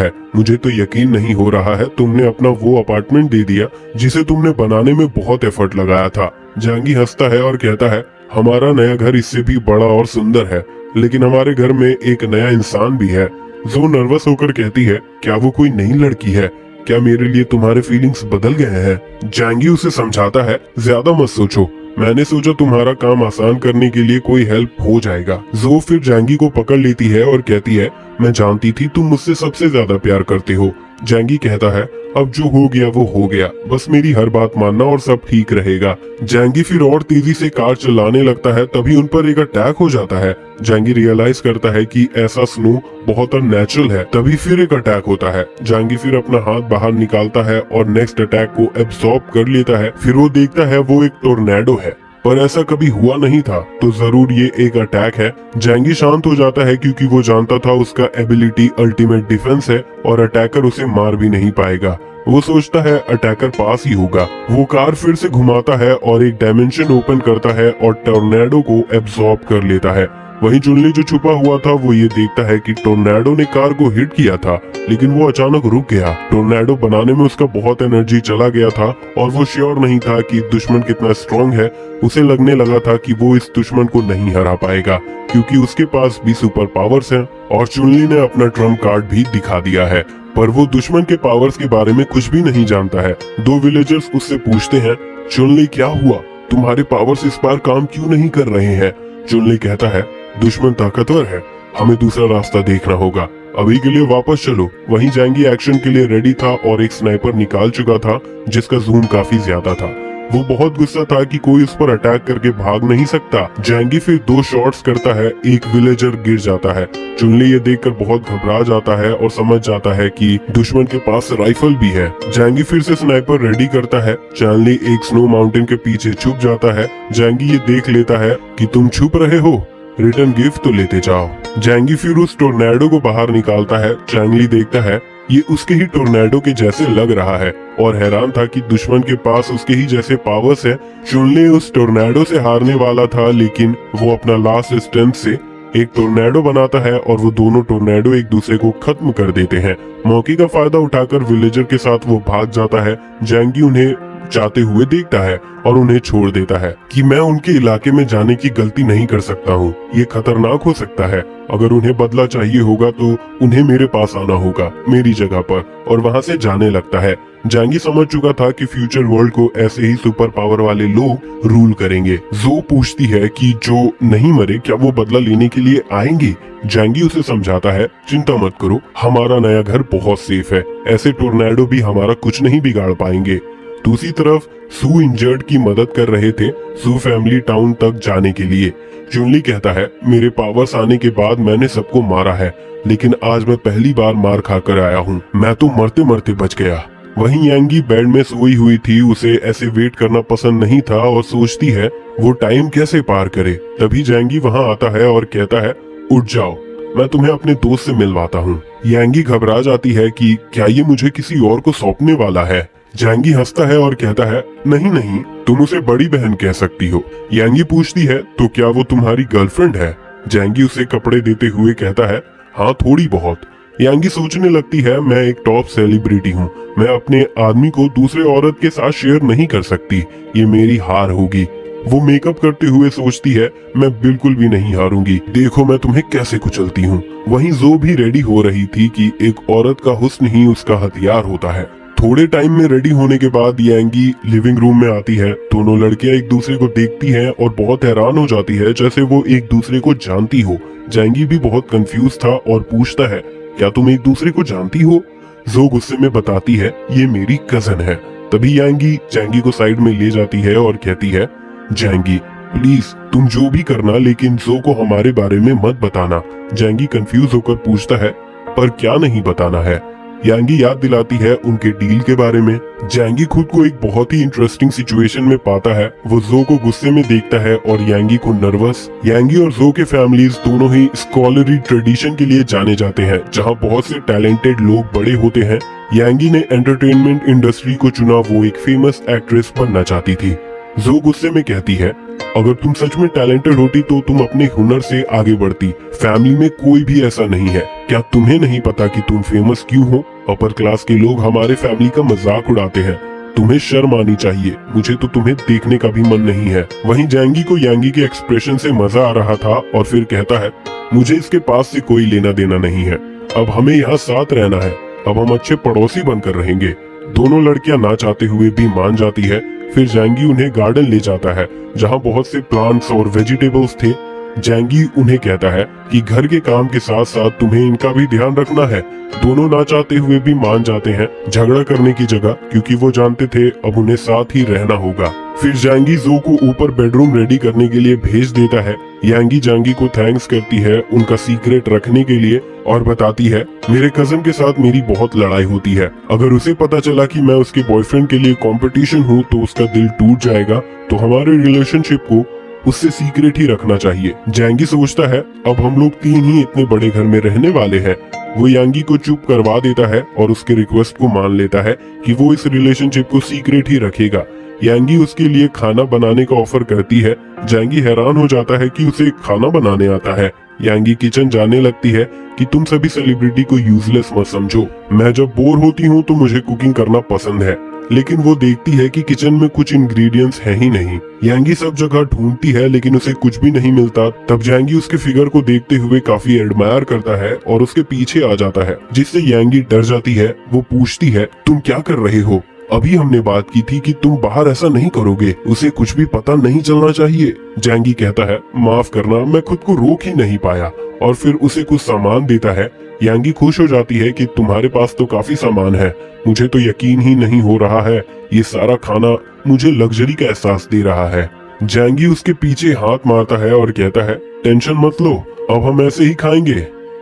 है। मुझे तो यकीन नहीं हो रहा है तुमने अपना वो अपार्टमेंट दे दिया जिसे तुमने बनाने में बहुत एफर्ट लगाया था। जहांगी हंसता है और कहता है, हमारा नया घर इससे भी बड़ा और सुंदर है, लेकिन हमारे घर में एक नया इंसान भी है। जो नर्वस होकर कहती है, क्या वो कोई नई लड़की है? क्या मेरे लिए तुम्हारे फीलिंग्स बदल गए हैं? जैंगी उसे समझाता है, ज्यादा मत सोचो, मैंने सोचा तुम्हारा काम आसान करने के लिए कोई हेल्प हो जाएगा। जो फिर जैंगी को पकड़ लेती है और कहती है, मैं जानती थी तुम मुझसे सबसे ज्यादा प्यार करते हो। जैंगी कहता है, अब जो हो गया वो हो गया, बस मेरी हर बात मानना और सब ठीक रहेगा। जैंगी फिर और तेजी से कार चलाने लगता है, तभी उन पर एक अटैक हो जाता है। जैंगी रियलाइज करता है कि ऐसा स्नो बहुत अननेचुरल है। तभी फिर एक अटैक होता है। जैंगी फिर अपना हाथ बाहर निकालता है और नेक्स्ट अटैक को एब्सॉर्ब कर लेता है। फिर वो देखता है वो एक टोर्नेडो है, पर ऐसा कभी हुआ नहीं था, तो जरूर ये एक अटैक है। जैंगी शांत हो जाता है क्योंकि वो जानता था उसका एबिलिटी अल्टीमेट डिफेंस है और अटैकर उसे मार भी नहीं पाएगा। वो सोचता है अटैकर पास ही होगा। वो कार फिर से घुमाता है और एक डायमेंशन ओपन करता है और टोर्नेडो को एब्सॉर्ब कर लेता है। वहीं चुनली जो छुपा हुआ था वो ये देखता है कि टोर्नेडो ने कार को हिट किया था, लेकिन वो अचानक रुक गया। टोर्नेडो बनाने में उसका बहुत एनर्जी चला गया था और वो श्योर नहीं था कि दुश्मन कितना स्ट्रॉन्ग है। उसे लगने लगा था कि वो इस दुश्मन को नहीं हरा पाएगा क्योंकि उसके पास भी सुपर पावर्स हैं और चुनली ने अपना ट्रम्प कार्ड भी दिखा दिया है। पर वो दुश्मन के पावर्स के बारे में कुछ भी नहीं जानता है। दो विलेजर्स उससे पूछते हैं, चुनली क्या हुआ, तुम्हारे पावर्स इस बार काम क्यों नहीं कर रहे हैं? चुनली कहता है, दुश्मन ताकतवर है, हमें दूसरा रास्ता देखना होगा, अभी के लिए वापस चलो। वहीं जैंगी एक्शन के लिए रेडी था और एक स्नाइपर निकाल चुका था जिसका जूम काफी ज्यादा था। वो बहुत गुस्सा था कि कोई उस पर अटैक करके भाग नहीं सकता। जैंगी फिर 2 शॉट्स करता है, एक विलेजर गिर जाता है। चुनली ये देखकर बहुत घबरा जाता है और समझ जाता है कि दुश्मन के पास राइफल भी है। जैंगी फिर से स्नाइपर रेडी करता है। चुनली एक स्नो माउंटेन के पीछे छुप जाता है। जैंगी ये देख लेता है कि तुम छुप रहे हो, रिटर्न गिफ्ट तो लेते जाओ। जैंगी फिर उस टोर्नेडो को बाहर निकालता है। चैंगली देखता है ये उसके ही टोर्नेडो के जैसे लग रहा है और हैरान था कि दुश्मन के पास उसके ही जैसे पावर्स है। चुनली उस टोर्नेडो से हारने वाला था, लेकिन वो अपना लास्ट स्ट्रेंथ से एक टोर्नेडो बनाता है और वो दोनों टोर्नेडो एक दूसरे को खत्म कर देते हैं। मौके का फायदा उठाकर विलेजर के साथ वो भाग जाता है। जैंगी उन्हें जाते हुए देखता है और उन्हें छोड़ देता है कि मैं उनके इलाके में जाने की गलती नहीं कर सकता हूँ, ये खतरनाक हो सकता है। अगर उन्हें बदला चाहिए होगा तो उन्हें मेरे पास आना होगा, मेरी जगह पर, और वहाँ से जाने लगता है। जैंगी समझ चुका था कि फ्यूचर वर्ल्ड को ऐसे ही सुपर पावर वाले लोग रूल करेंगे। जो पूछती है कि जो नहीं मरे क्या वो बदला लेने के लिए आएंगे? जैंगी उसे समझाता है, चिंता मत करो, हमारा नया घर बहुत सेफ है, ऐसे टोर्नेडो भी हमारा कुछ नहीं बिगाड़ पाएंगे। दूसरी तरफ सू इंजर्ड की मदद कर रहे थे सू फैमिली टाउन तक जाने के लिए। चुनली कहता है, मेरे पावर्स आने के बाद मैंने सबको मारा है, लेकिन आज मैं पहली बार मार खाकर आया हूँ, मैं तो मरते मरते बच गया। वहीं यांगी बेड में सोई हुई थी, उसे ऐसे वेट करना पसंद नहीं था और सोचती है वो टाइम कैसे पार करे। तभी जैंगी वहाँ आता है और कहता है, उठ जाओ, मैं तुम्हें अपने दोस्त से मिलवाता हूँ। यांगी घबरा जाती है कि क्या ये मुझे किसी और को सौंपने वाला है। जैंगी हंसता है और कहता है, नहीं नहीं, तुम उसे बड़ी बहन कह सकती हो। यांगी पूछती है, तो क्या वो तुम्हारी गर्लफ्रेंड है? जैंगी उसे कपड़े देते हुए कहता है, हाँ थोड़ी बहुत। यांगी सोचने लगती है, मैं एक टॉप सेलिब्रिटी हूँ, मैं अपने आदमी को दूसरे औरत के साथ शेयर नहीं कर सकती, ये मेरी हार होगी। वो मेकअप करते हुए सोचती है, मैं बिल्कुल भी नहीं हारूंगी, देखो मैं तुम्हें कैसे कुचलती हूँ। वहीं जो भी रेडी हो रही थी कि एक औरत का हुस्न ही उसका हथियार होता है। थोड़े टाइम में रेडी होने के बाद यांगी लिविंग रूम में आती है। दोनों लड़कियां एक दूसरे को देखती हैं और बहुत हैरान हो जाती है, जैसे वो एक दूसरे को जानती हो। जैंगी भी बहुत कंफ्यूज था और पूछता है, क्या तुम एक दूसरे को जानती हो? जो गुस्से में बताती है, ये मेरी कजन है। तभी यांगी जैंगी को साइड में ले जाती है और कहती है, जैंगी प्लीज तुम जो भी करना, लेकिन जो को हमारे बारे में मत बताना। जैंगी कंफ्यूज होकर पूछता है, पर क्या नहीं बताना है? यांगी याद दिलाती है उनके डील के बारे में। जैंगी खुद को एक बहुत ही इंटरेस्टिंग सिचुएशन में पाता है। वो जो को गुस्से में देखता है और यांगी को नर्वस। यांगी और जो के फैमिलीज दोनों ही स्कॉलरी ट्रेडिशन के लिए जाने जाते हैं, जहां बहुत से टैलेंटेड लोग बड़े होते हैं। यांगी ने एंटरटेनमेंट इंडस्ट्री को चुना, वो एक फेमस एक्ट्रेस बनना चाहती थी। जो गुस्से में कहती है, अगर तुम सच में टैलेंटेड होती तो तुम अपने हुनर से आगे बढ़ती, फैमिली में कोई भी ऐसा नहीं है, क्या तुम्हें नहीं पता कि तुम फेमस क्यों हो? अपर क्लास के लोग हमारे फैमिली का मजाक उड़ाते हैं। तुम्हें शर्म आनी चाहिए। मुझे तो तुम्हें देखने का भी मन नहीं है। वहीं जैंगी को यांगी के एक्सप्रेशन से मजा आ रहा था और फिर कहता है, मुझे इसके पास से कोई लेना देना नहीं है। अब हमें यहाँ साथ रहना है। अब हम अच्छे पड़ोसी बनकर रहेंगे। दोनों लड़कियां ना चाहते हुए भी मान जाती है। फिर जैंगी उन्हें गार्डन ले जाता है जहाँ बहुत से प्लांट्स और वेजिटेबल्स थे। जैंगी उन्हें कहता है कि घर के काम के साथ साथ तुम्हें इनका भी ध्यान रखना है। दोनों ना चाहते हुए भी मान जाते हैं, झगड़ा करने की जगह, क्योंकि वो जानते थे अब उन्हें साथ ही रहना होगा। फिर जैंगी जो को ऊपर बेडरूम रेडी करने के लिए भेज देता है। यांगी जैंगी को थैंक्स करती है उनका सीक्रेट रखने के लिए और बताती है, मेरे कजन के साथ मेरी बहुत लड़ाई होती है। अगर उसे पता चला कि मैं उसके बॉयफ्रेंड के लिए कंपटीशन हूँ तो उसका दिल टूट जाएगा। तो हमारे रिलेशनशिप को उससे सीक्रेट ही रखना चाहिए। जैंगी सोचता है अब हम लोग तीन ही इतने बड़े घर में रहने वाले हैं। वो यांगी को चुप करवा देता है और उसके रिक्वेस्ट को मान लेता है कि वो इस रिलेशनशिप को सीक्रेट ही रखेगा। यांगी उसके लिए खाना बनाने का ऑफर करती है। जैंगी हैरान हो जाता है कि उसे खाना बनाने आता है। यांगी किचन जाने लगती है कि तुम सभी सेलिब्रिटी को यूजलेस मत समझो। मैं जब बोर होती हूँ तो मुझे कुकिंग करना पसंद है। लेकिन वो देखती है कि किचन में कुछ इंग्रेडिएंट्स हैं ही नहीं। यांगी सब जगह ढूंढती है लेकिन उसे कुछ भी नहीं मिलता। तब जैंगी उसके फिगर को देखते हुए काफी एडमायर करता है और उसके पीछे आ जाता है, जिससे यांगी डर जाती है। वो पूछती है, तुम क्या कर रहे हो? अभी हमने बात की थी कि तुम बाहर ऐसा नहीं करोगे। उसे कुछ भी पता नहीं चलना चाहिए। जैंगी कहता है, माफ करना, मैं खुद को रोक ही नहीं पाया। और फिर उसे कुछ सामान देता है। यांगी खुश हो जाती है कि तुम्हारे पास तो काफी सामान है। मुझे तो यकीन ही नहीं हो रहा है, ये सारा खाना मुझे लग्जरी का एहसास दे रहा है। जैंगी उसके पीछे हाथ मारता है और कहता है, टेंशन मत लो, अब हम ऐसे ही खाएंगे।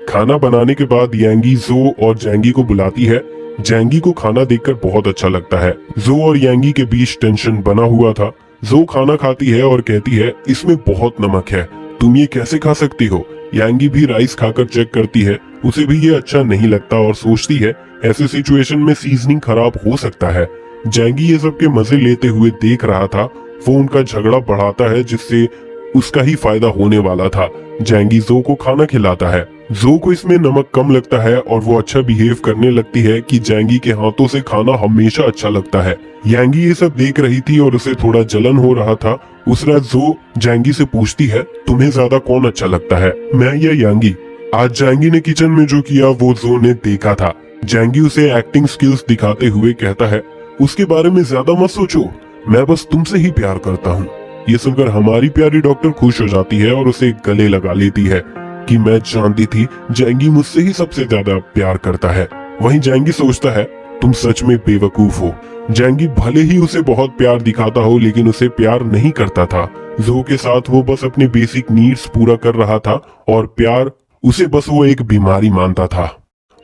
खाना बनाने के बाद यांगी जो और जैंगी को बुलाती है। जैंगी को खाना देखकर बहुत अच्छा लगता है। जो और यांगी के बीच टेंशन बना हुआ था। जो खाना खाती है और कहती है, इसमें बहुत नमक है, तुम ये कैसे खा सकती हो? यांगी भी राइस खाकर चेक करती है। उसे भी ये अच्छा नहीं लगता और सोचती है ऐसे सिचुएशन में सीजनिंग खराब हो सकता है। जैंगी ये सब के मजे लेते हुए देख रहा था। वो उनका झगड़ा बढ़ाता है जिससे उसका ही फायदा होने वाला था। जैंगी जो को खाना खिलाता है। जो को इसमें नमक कम लगता है और वो अच्छा बिहेव करने लगती है कि जैंगी के हाथों से खाना हमेशा अच्छा लगता है। यांगी ये सब देख रही थी और उसे थोड़ा जलन हो रहा था। उस रात जो जैंगी से पूछती है, तुम्हें ज्यादा कौन अच्छा लगता है, मैं या यांगी? आज जैंगी ने किचन में जो किया वो जो ने देखा था। जैंगी उसे एक्टिंग स्किल्स दिखाते हुए कहता है, उसके बारे में ज्यादा मत सोचो, मैं बस तुमसे ही प्यार करता हूँ। ये सुनकर हमारी प्यारी डॉक्टर खुश हो जाती है और उसे गले लगा लेती है कि मैं जानती थी जैंगी मुझसे ही सबसे ज्यादा प्यार करता है। वहीं जैंगी सोचता है, तुम सच में बेवकूफ हो। जैंगी भले ही उसे बहुत प्यार दिखाता हो लेकिन उसे प्यार नहीं करता था। जो के साथ वो बस अपने बेसिक नीड्स पूरा कर रहा था और प्यार उसे बस वो एक बीमारी मानता था।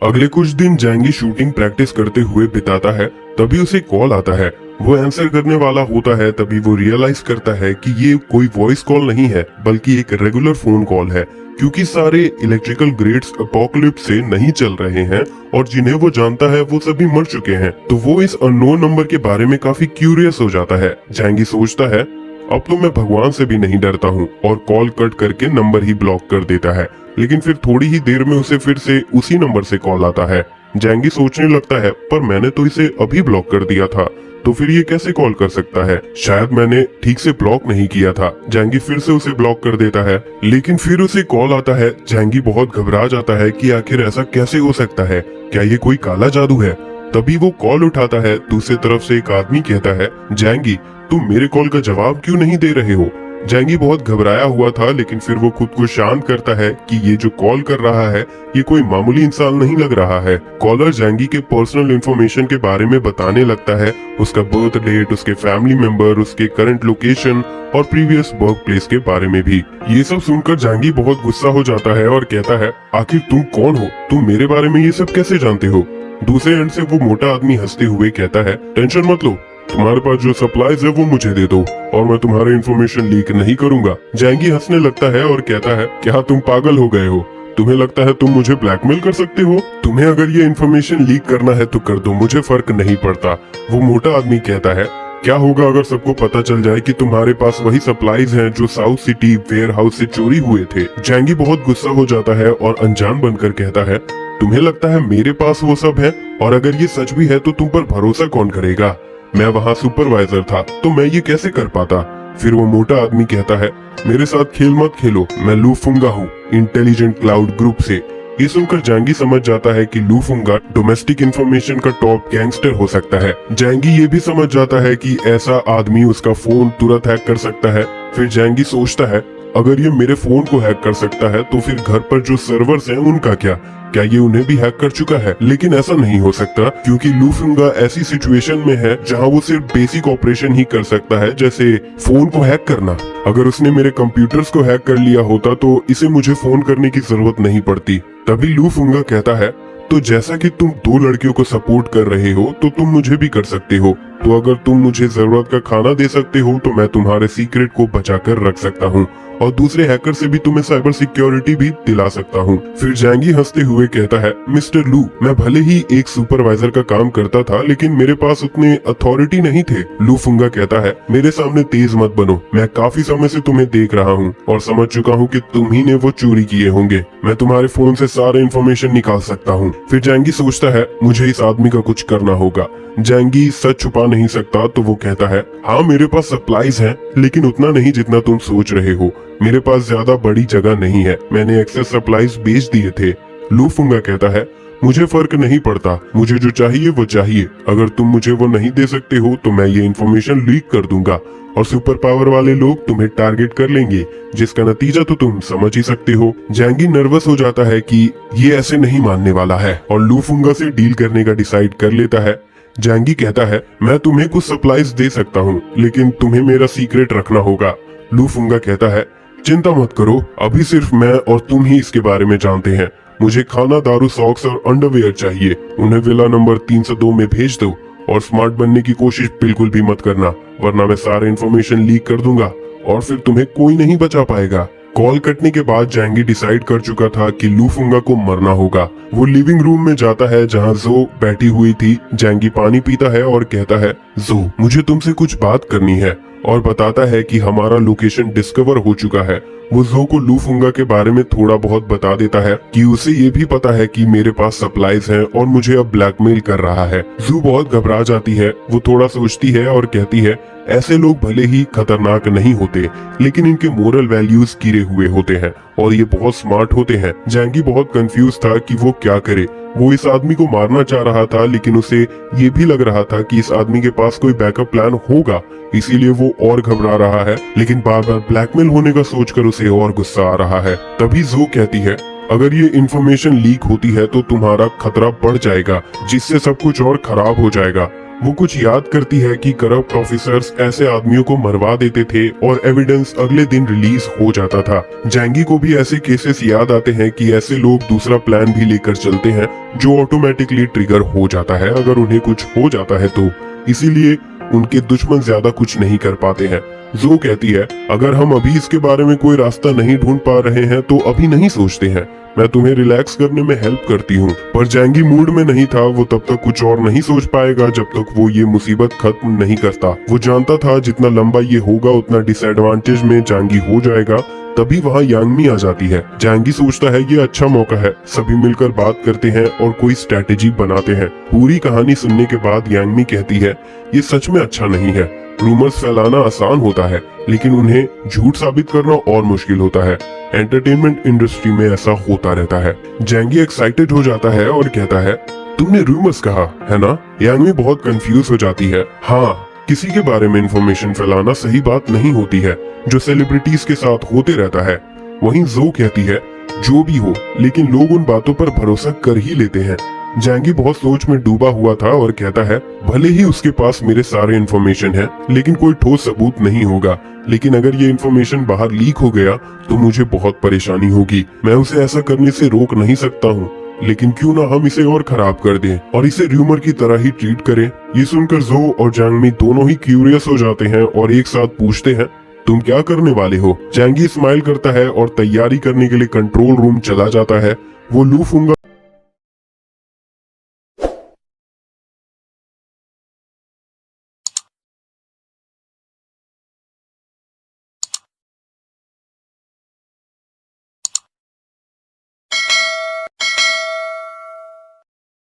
अगले कुछ दिन जैंगी शूटिंग प्रैक्टिस करते हुए बिताता है। तभी उसे कॉल आता है। वो आंसर करने वाला होता है। तभी वो रियलाइज करता है कि ये कोई वॉइस कॉल नहीं है बल्कि एक रेगुलर फोन कॉल है, क्योंकि सारे इलेक्ट्रिकल ग्रिड्स अपोकलिप्स से नहीं चल रहे हैं और जिन्हें वो जानता है वो सभी मर चुके हैं। तो वो इस अननोन नंबर के बारे में काफी क्यूरियस हो जाता है। जैंगी सोचता है, अब तो मैं भगवान से भी नहीं डरता हूँ, और कॉल कट करके नंबर ही ब्लॉक कर देता है। लेकिन फिर थोड़ी ही देर में उसे फिर से उसी नंबर से कॉल आता है। जैंगी सोचने लगता है, पर मैंने तो इसे अभी ब्लॉक कर दिया था, तो फिर ये कैसे कॉल कर सकता है? शायद मैंने ठीक से ब्लॉक नहीं किया था। जैंगी फिर से उसे ब्लॉक कर देता है। लेकिन फिर उसे कॉल आता है। जैंगी बहुत घबरा जाता है कि आखिर ऐसा कैसे हो सकता है, क्या ये कोई काला जादू है? तभी वो कॉल उठाता है। दूसरी तरफ से एक आदमी कहता है, जैंगी तुम मेरे कॉल का जवाब क्यों नहीं दे रहे हो? जैंगी बहुत घबराया हुआ था, लेकिन फिर वो खुद को शांत करता है कि ये जो कॉल कर रहा है ये कोई मामूली इंसान नहीं लग रहा है। कॉलर जैंगी के पर्सनल इंफॉर्मेशन के बारे में बताने लगता है, उसका बर्थ डेट, उसके फैमिली मेंबर, उसके करंट लोकेशन और प्रीवियस वर्क प्लेस के बारे में भी। ये सब सुनकर जैंगी बहुत गुस्सा हो जाता है और कहता है, आखिर तुम कौन हो? तुम मेरे बारे में ये सब कैसे जानते हो? दूसरे एंड से वो मोटा आदमी हंसते हुए कहता है, टेंशन मत लो, तुम्हारे पास जो सप्लाईज है वो मुझे दे दो और मैं तुम्हारा इन्फॉर्मेशन लीक नहीं करूंगा। जैंगी हंसने लगता है और कहता है, क्या तुम पागल हो गए हो? तुम्हें लगता है तुम मुझे ब्लैकमेल कर सकते हो? तुम्हें अगर ये इन्फॉर्मेशन लीक करना है तो कर दो, मुझे फर्क नहीं पड़ता। वो मोटा आदमी कहता है, क्या होगा अगर सबको पता चल जाए कि तुम्हारे पास वही सप्लाईज हैं जो साउथ सिटी वेयर हाउस से चोरी हुए थे। जैंगी बहुत गुस्सा हो जाता है और अनजान बनकर कहता है, तुम्हें लगता है मेरे पास वो सब है? और अगर ये सच भी है तो तुम पर भरोसा कौन करेगा? मैं वहाँ सुपरवाइजर था तो मैं ये कैसे कर पाता? फिर वो मोटा आदमी कहता है, मेरे साथ खेल मत खेलो, मैं लू फुंगा हूँ, इंटेलिजेंट क्लाउड ग्रुप से। ये सुनकर जैंगी समझ जाता है कि लू फुंगा डोमेस्टिक इंफॉर्मेशन का टॉप गैंगस्टर हो सकता है। जैंगी ये भी समझ जाता है कि ऐसा आदमी उसका फोन तुरंत हैक कर सकता है। फिर जैंगी सोचता है, अगर ये मेरे फोन को हैक कर सकता है तो फिर घर पर जो सर्वर्स हैं उनका क्या ये उन्हें भी हैक कर चुका है? लेकिन ऐसा नहीं हो सकता क्योंकि लू फुंगा ऐसी सिचुएशन में है जहां वो सिर्फ बेसिक ऑपरेशन ही कर सकता है, जैसे फोन को हैक करना। अगर उसने मेरे कंप्यूटर्स को हैक कर लिया होता तो इसे मुझे फोन करने की जरूरत नहीं पड़ती। तभी लू फुंगा कहता है, तो जैसा कि तुम दो लड़कियों को सपोर्ट कर रहे हो तो तुम मुझे भी कर सकते हो। तो अगर तुम मुझे जरूरत का खाना दे सकते हो तो मैं तुम्हारे सीक्रेट को बचा कर रख सकता हूँ और दूसरे हैकर से भी तुम्हें साइबर सिक्योरिटी भी दिला सकता हूँ। फिर जैंगी हंसते हुए कहता है, मिस्टर लू, मैं भले ही एक सुपरवाइजर का काम करता था लेकिन मेरे पास उतने अथॉरिटी नहीं थे। लू फुंगा कहता है, मेरे सामने तेज मत बनो, मैं काफी समय से तुम्हें देख रहा हूँ और समझ चुका हूँ कि तुम ही ने वो चोरी किए होंगे। मैं तुम्हारे फोन से सारे इन्फॉर्मेशन निकाल सकता हूँ। फिर जैंगी सोचता है, मुझे इस आदमी का कुछ करना होगा। जैंगी सच छुपा नहीं सकता तो वो कहता है, हाँ मेरे पास सप्लाईज हैं, लेकिन उतना नहीं जितना तुम सोच रहे हो। मेरे पास ज्यादा बड़ी जगह नहीं है, मैंने एक्सेस सप्लाईज बेच दिए थे। लू फुंगा कहता है, मुझे फर्क नहीं पड़ता, मुझे जो चाहिए वो चाहिए। अगर तुम मुझे वो नहीं दे सकते हो तो मैं ये इन्फॉर्मेशन लीक कर दूंगा और सुपर पावर वाले लोग तुम्हें टारगेट कर लेंगे, जिसका नतीजा तो तुम समझ ही सकते हो। जैंगी नर्वस हो जाता है कि ये ऐसे नहीं मानने वाला है और लू फुंगा से डील करने का डिसाइड कर लेता है। जैंगी कहता है, मैं तुम्हें कुछ सप्लाईज दे सकता हूँ लेकिन तुम्हें मेरा सीक्रेट रखना होगा। लू फुंगा कहता है, चिंता मत करो, अभी सिर्फ मैं और तुम ही इसके बारे में जानते हैं। मुझे खाना, दारू, सॉक्स और अंडरवेयर चाहिए। उन्हें विला नंबर 302 में भेज दो और स्मार्ट बनने की कोशिश बिल्कुल भी मत करना, वरना मैं सारे इन्फॉर्मेशन लीक कर दूंगा और फिर तुम्हें कोई नहीं बचा पाएगा। कॉल कटने के बाद जैंगी डिसाइड कर चुका था कि लू फुंगा को मरना होगा। वो लिविंग रूम में जाता है जहां जो बैठी हुई थी। जैंगी पानी पीता है और कहता है, जो मुझे तुमसे कुछ बात करनी है, और बताता है कि हमारा लोकेशन डिस्कवर हो चुका है। वो जो को लू फुंगा के बारे में थोड़ा बहुत बता देता है कि उसे ये भी पता है कि मेरे पास सप्लाईज हैं और मुझे अब ब्लैकमेल कर रहा है। जू बहुत घबरा जाती है। वो थोड़ा सोचती है और कहती है, ऐसे लोग भले ही खतरनाक नहीं होते लेकिन इनके मोरल वैल्यूज गिरे हुए होते हैं और ये बहुत स्मार्ट होते हैं। जैंगी बहुत कंफ्यूज था कि वो क्या करे। वो इस आदमी को मारना चाह रहा था लेकिन उसे ये भी लग रहा था कि इस आदमी के पास कोई बैकअप प्लान होगा, इसीलिए वो और घबरा रहा है। लेकिन बार बार ब्लैकमेल होने का सोचकर उसे और गुस्सा आ रहा है। तभी जो कहती है, अगर ये इन्फॉर्मेशन लीक होती है तो तुम्हारा खतरा बढ़ जाएगा, जिससे सब कुछ और खराब हो जाएगा। वो कुछ याद करती है कि करप्ट ऑफिसर्स ऐसे आदमियों को मरवा देते थे और एविडेंस अगले दिन रिलीज हो जाता था। जैंगी को भी ऐसे केसेस याद आते हैं कि ऐसे लोग दूसरा प्लान भी लेकर चलते हैं जो ऑटोमेटिकली ट्रिगर हो जाता है अगर उन्हें कुछ हो जाता है तो, इसीलिए उनके दुश्मन ज्यादा कुछ नहीं कर पाते हैं। जो कहती है, अगर हम अभी इसके बारे में कोई रास्ता नहीं ढूंढ पा रहे हैं तो अभी नहीं सोचते हैं, मैं तुम्हें रिलैक्स करने में हेल्प करती हूँ। पर जैंगी मूड में नहीं था। वो तब तक कुछ और नहीं सोच पाएगा जब तक वो ये मुसीबत खत्म नहीं करता। वो जानता था जितना लंबा ये होगा उतना डिसएडवांटेज में जैंगी हो जाएगा। तभी वहाँ यांगमी आ जाती है। जैंगी सोचता है ये अच्छा मौका है, सभी मिलकर बात करते हैं और कोई स्ट्रेटेजी बनाते हैं। पूरी कहानी सुनने के बाद यांगमी कहती है, ये सच में अच्छा नहीं है। रूमर्स फैलाना आसान होता है लेकिन उन्हें झूठ साबित करना और मुश्किल होता है। एंटरटेनमेंट इंडस्ट्री में ऐसा होता रहता है। जैंगी एक्साइटेड हो जाता है और कहता है, तुमने रूमर्स कहा है ना? यांगमी बहुत कंफ्यूज हो जाती है। हाँ, किसी के बारे में इंफॉर्मेशन फैलाना सही बात नहीं होती है, जो सेलिब्रिटीज के साथ होते रहता है। वहीं जो कहती है, जो भी हो, लेकिन लोग उन बातों पर भरोसा कर ही लेते हैं। जैंगी बहुत सोच में डूबा हुआ था और कहता है, भले ही उसके पास मेरे सारे इन्फॉर्मेशन है लेकिन कोई ठोस सबूत नहीं होगा। लेकिन अगर ये इन्फॉर्मेशन बाहर लीक हो गया तो मुझे बहुत परेशानी होगी। मैं उसे ऐसा करने से रोक नहीं सकता हूँ, लेकिन क्यों ना हम इसे और खराब कर दें और इसे र्यूमर की तरह ही ट्रीट करें। ये सुनकर जो और जैंगी दोनों ही क्यूरियस हो जाते हैं और एक साथ पूछते हैं, तुम क्या करने वाले हो? जैंगी स्माइल करता है और तैयारी करने के लिए कंट्रोल रूम चला जाता है। वो लू फुंगा